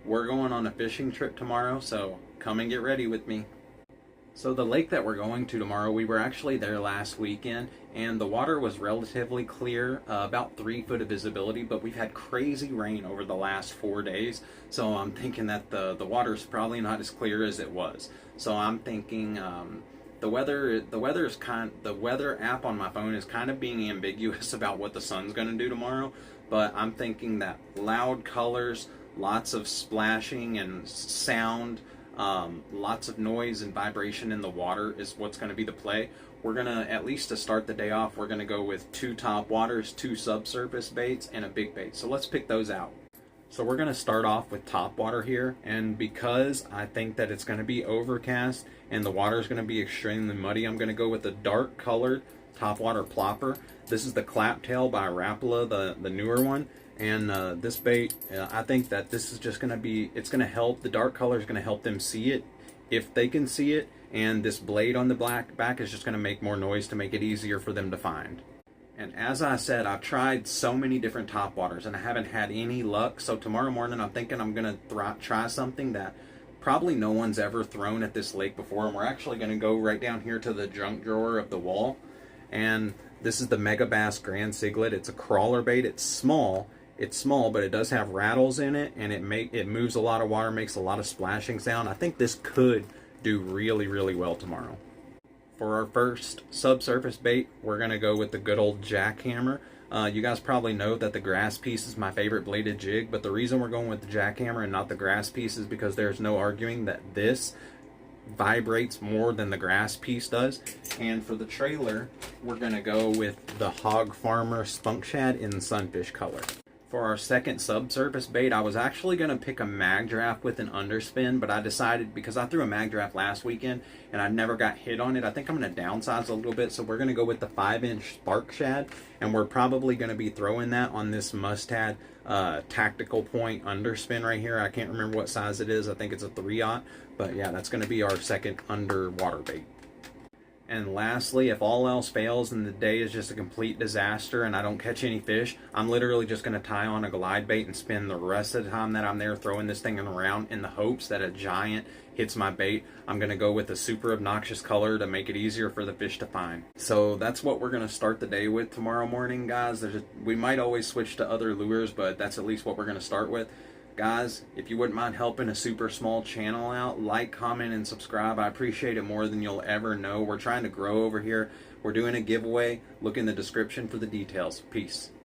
we're going on a fishing trip tomorrow, so come and get ready with me. So the lake that we're going to tomorrow, we were actually there last weekend, and the water was relatively clear, about 3 foot of visibility, but we've had crazy rain over the last 4 days, so I'm thinking that the water's probably not as clear as it was. So I'm thinking the weather app on my phone is kind of being ambiguous about what the sun's going to do tomorrow, but I'm thinking that loud colors, lots of splashing and sound, lots of noise and vibration in the water is what's going to be the play. We're going to, at least to start the day off, we're going to go with 2 top waters, 2 subsurface baits, and a big bait. So let's pick those out. So we're going to start off with top water here, and because I think that it's going to be overcast and the water is going to be extremely muddy, I'm going to go with the dark colored top water plopper. This is the Claptail by Rapala, the newer one. And this bait, I think that this is just going to be, it's going to help, the dark color is going to help them see it if they can see it, and this blade on the black back is just going to make more noise to make it easier for them to find. And as I said, I've tried so many different top waters and I haven't had any luck, so tomorrow morning I'm thinking I'm going to try something that probably no one's ever thrown at this lake before, and we're actually going to go right down here to the junk drawer of the wall. And this is the Megabass Grand Siglet. It's a crawler bait. It's small, but it does have rattles in it, and it moves a lot of water, makes a lot of splashing sound. I think this could do really, really well tomorrow. For our first subsurface bait, we're going to go with the good old jackhammer. You guys probably know that the grass piece is my favorite bladed jig, but the reason we're going with the jackhammer and not the grass piece is because there's no arguing that this vibrates more than the grass piece does. And for the trailer, we're going to go with the Hog Farmer Spunk Shad in Sunfish color. For our second subsurface bait, I was actually going to pick a mag draft with an underspin, but I decided, because I threw a mag draft last weekend and I never got hit on it, I think I'm going to downsize a little bit, so we're going to go with the 5-inch Spark Shad, and we're probably going to be throwing that on this Mustad Tactical Point underspin right here. I can't remember what size it is. I think it's a 3/0, but yeah, that's going to be our second underwater bait. And lastly, if all else fails and the day is just a complete disaster and I don't catch any fish, I'm literally just going to tie on a glide bait and spend the rest of the time that I'm there throwing this thing around in the hopes that a giant hits my bait. I'm going to go with a super obnoxious color to make it easier for the fish to find. So that's what we're going to start the day with tomorrow morning, guys. We might always switch to other lures, but that's at least what we're going to start with. Guys, if you wouldn't mind helping a super small channel out, like, comment, and subscribe. I appreciate it more than you'll ever know. We're trying to grow over here. We're doing a giveaway. Look in the description for the details. Peace.